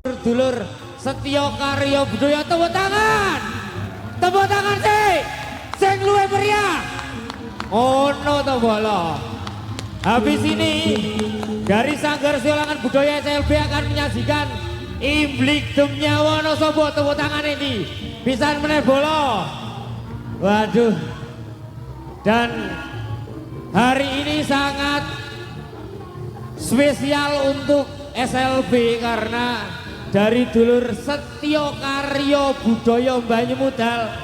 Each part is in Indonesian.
Dulur Setyo Karyo Budaya, tepuk tangan sih sing luwih meriah ono to bola. Habis ini dari Sanggar Silangan Budaya SLB akan menyajikan Imblik Demnya Wonosobo. Tepuk tangan ini bisa meneh bola. Waduh, dan hari ini sangat spesial untuk SLB karena dari dulur Setyo Karyo Budaya Banyumudal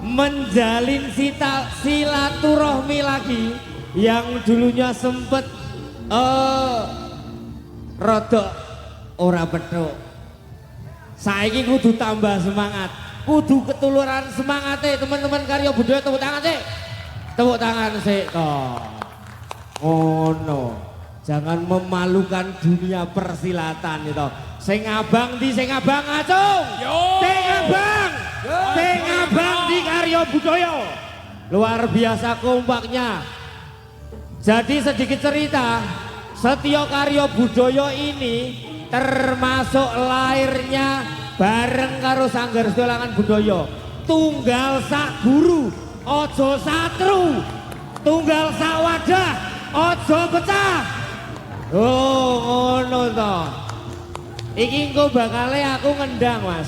menjalin silaturahmi lagi yang dulunya sempet rodok ora petuk. Saiki kudu tambah semangat, kudu ketuluran semangatnya teman-teman Karyo Budaya. Tepuk tangan sih toh. Oh no, jangan memalukan dunia persilatan itu. Sing abang di sing abang acung. Sing abang di Karyo Budaya. Luar biasa kompaknya. Jadi sedikit cerita, Setyo Karyo Budaya ini termasuk lahirnya bareng karo Sanggar Silangan Budaya. Tunggal sak guru, ojo satru. Tunggal sak wadah, ojo pecah. Oh, ngono to. Iki engko bakale aku ngendang, Mas.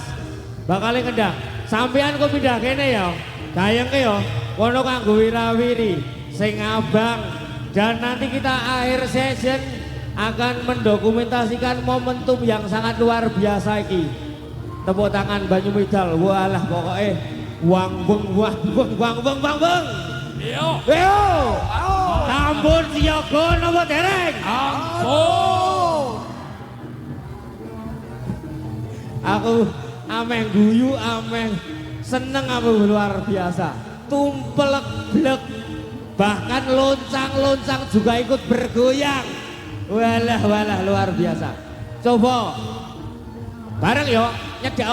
Bakale ngendang. Sampean kok pindah kene ya. Gayengke ya. Kono kanggo wirawiri sing abang. Dan nanti kita akhir session akan mendokumentasikan momentum yang sangat luar biasa iki. Tepuk tangan Banyumidal. Walah pokoknya wang beng. Yo. Tambun siaga napa dereng? Ampun. Aku ameh guyu, ameh seneng, aku luar biasa. Tumpelek blek, bahkan loncang juga ikut bergoyang. Walah luar biasa. Coba bareng yo, nyedak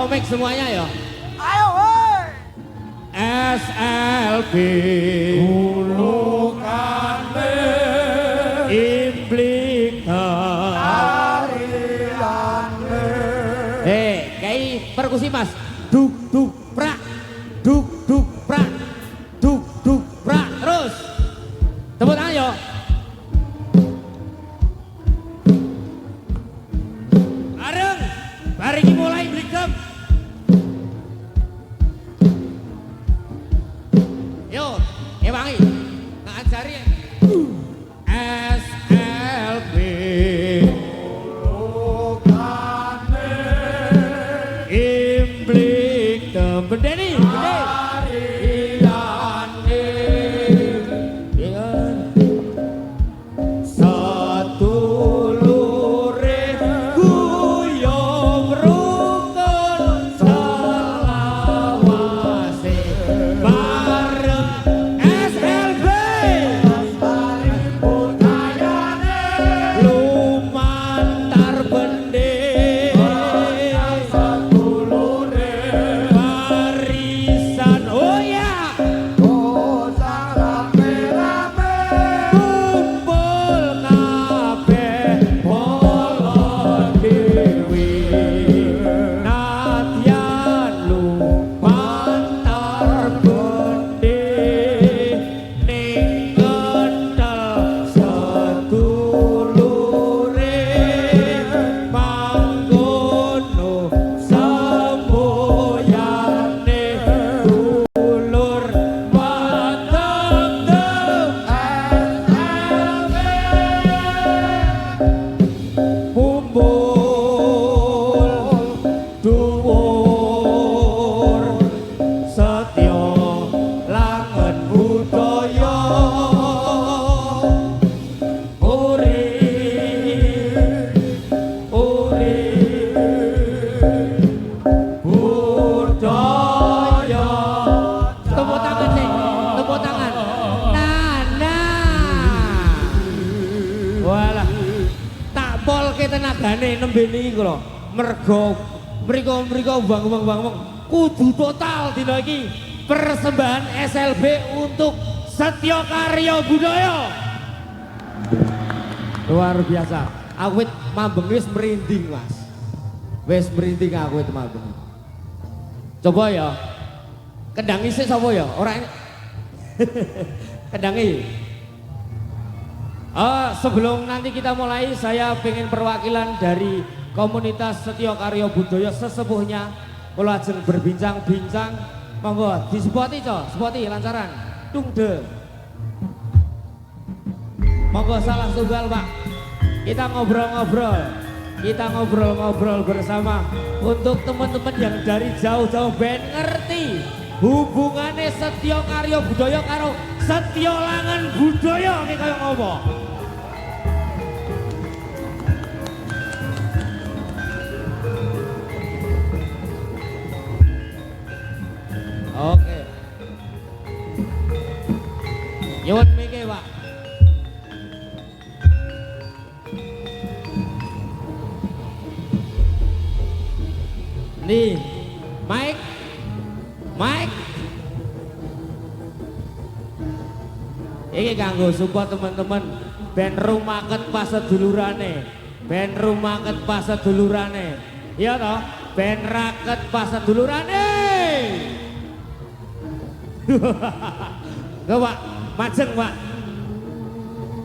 omik semuanya yo. Ayo woi. SLB ulukan Imblik Harianme. Kayak perkusi Mas. Duk prak. Terus tepuk tangan yo. Bareng mulai Imblik Dem. Yo, ewangi ngajari SLB Imblik Dem. Bendeni tenagane nembe niki kula mergo mriko bang kudu total dina iki persembahan SLB untuk Setyo Karyo Budaya. Luar biasa. Awit mambeng wis merinding Mas. Wis merinding awit mambeng. Coba ya. Kendang isih sapa ya? Ora kendangi. Sebelum nanti kita mulai, saya pengen perwakilan dari komunitas Setyo Karyo Budaya sesepuhnya kula ajeng berbincang-bincang. Monggo disepoti sepoti lancaran. Tungde. Monggo salah tunggal Pak. Kita ngobrol-ngobrol bersama untuk teman-teman yang dari jauh-jauh ben ngerti hubungannya Setyo Karyo Budaya karo Setyo Langen Budaya iki kaya ngopo. Oke. Nyuwun miki, Pak. Nih, Mike. Ini kanggo support teman-teman ben rumaket pas sedulurane. Iya toh? Ben raket pas sedulurane. Nggak Pak, majeng Pak.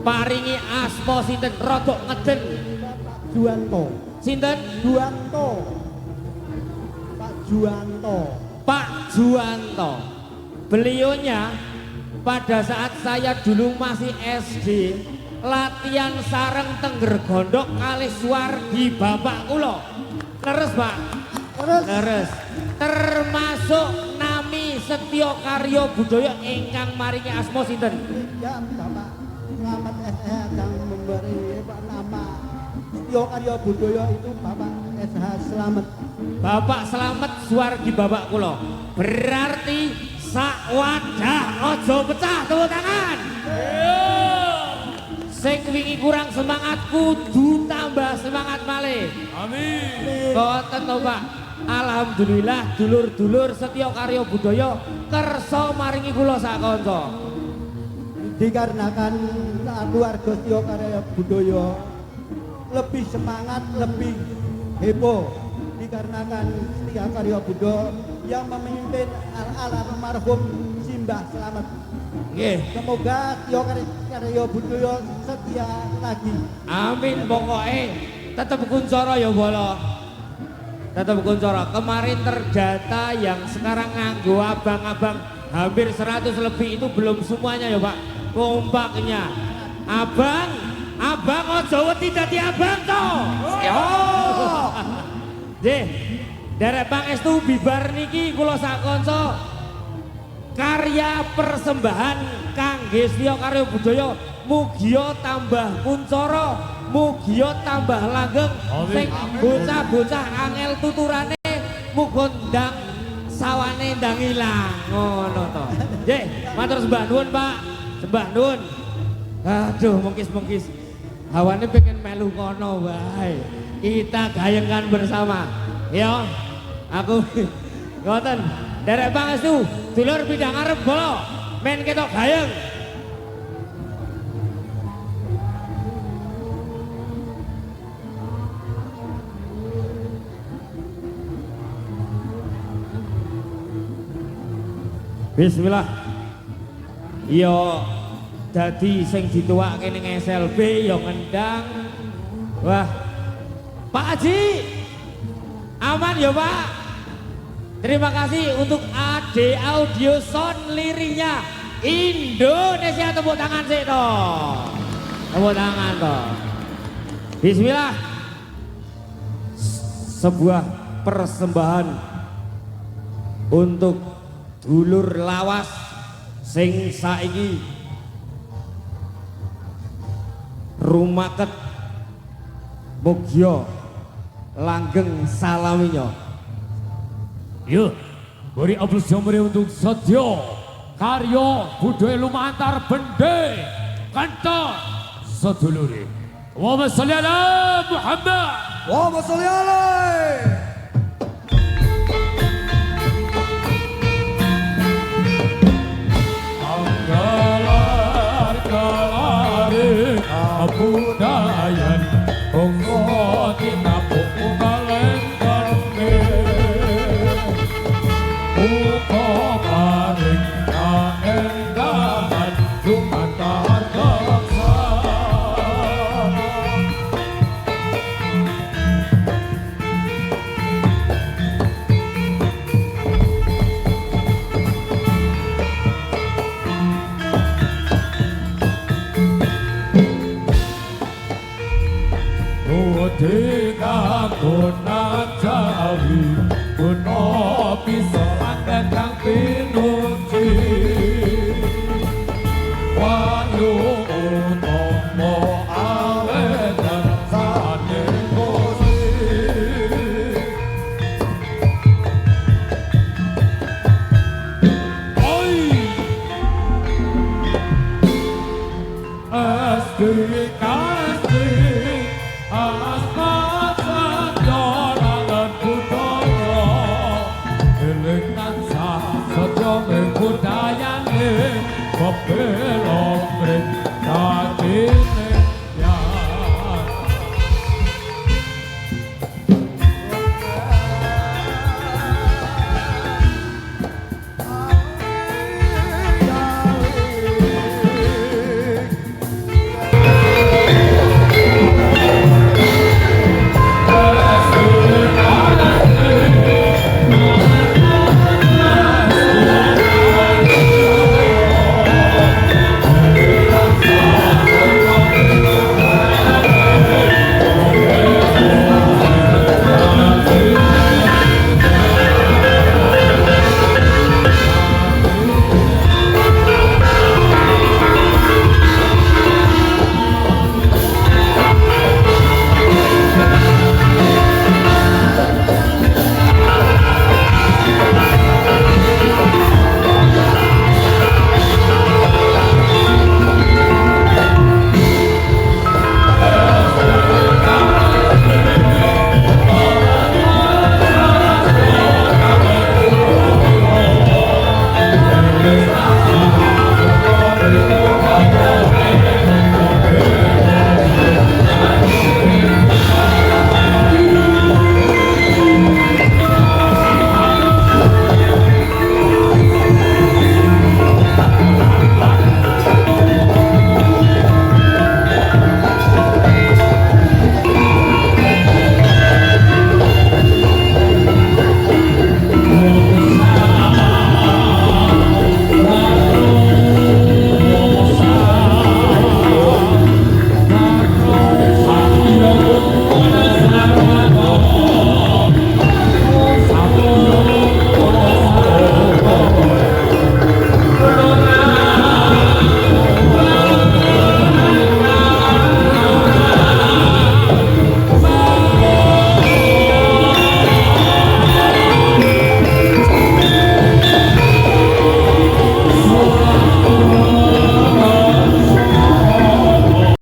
Paringi asma sinten rodok ngeden. Juwanto. Sinten? Juwanto. Pak Juwanto. Beliaunya pada saat saya dulu masih SD latihan sareng Tengger Gondok kali Suwardi bapak kula. Leres Pak. Leres. Termasuk nami Setyo Karyo Budaya ingkang maringi asma sinten? Ya Bapak Slamet SH yang memberi nama Setyo Karyo Budaya itu Bapak SH Slamet. Bapak Slamet Suwardi bapak kula. Berarti sak wadah ojo pecah, tepuk tangan. Sing wingi kurang semangat kudu tambah semangat malih. Amin. Ngoten to Pak. Alhamdulillah dulur-dulur Setyo Karyo Budaya kersa maringi kula sak kanca. Dikarenakan keluarga Setyo Karyo Budaya lebih semangat, lebih heboh. Dikarenakan Setyo Karyo Budaya yang memimpin almarhum Simbah Slamet. Nggih. Semoga Setyo Karyo Budaya setia lagi. Amin pokoknya tetap kuncara ya bola. Tetap kuncara. Kemarin terdata yang sekarang nganggo abang-abang hampir 100 lebih itu belum semuanya ya Pak. Kompaknya. Abang ojo wedi dadi abang to. Yo. Nggih. Derek pangestu bibar niki kula sak kanca karya persembahan kangge Setyo Karyo Budaya mugia tambah kuncara, mugia tambah langgeng, sing bocah-bocah angel tuturane muga ndang sawane ndang ilang ngono to. Nggih, matur sembah nuwun Pak. Sembah nuwun. Aduh, mengkis-mengkis. Hawane pengen melu kono wae. Kita gayengan bersama. Ya. Aku ngoten. Derek pangestu, dulur bidang arep bola. Men ketok gayeng. Bismillah. Yo dadi sing dituwake ning SLB yo ngendang. Wah. Pak Haji. Aman ya Pak. Terima kasih untuk AD Audio Sound liriknya Indonesia, tepuk tangan sih toh. Tepuk tangan toh. Bismillah. Sebuah persembahan untuk dulur lawas sing saiki rumaket mugya langgeng salaminya. Yuk, beri aplaus yang meriah untuk Setyo Karyo Budaya Lumantar Bende Kantor seduluri. Allahumma sholli ala Muhammad. Allahumma sholli alaihi. Anggala kabudayan bangsa tinapuk kalen kene uga paring kaendahan lumantar bangsa Ketika kona jawi Kuno bisa mandan kang pinuji Wayu utomo awetan sane kosi Oi Astri kasih Asmat sanjorangan budaya Eling tansah sedya budayane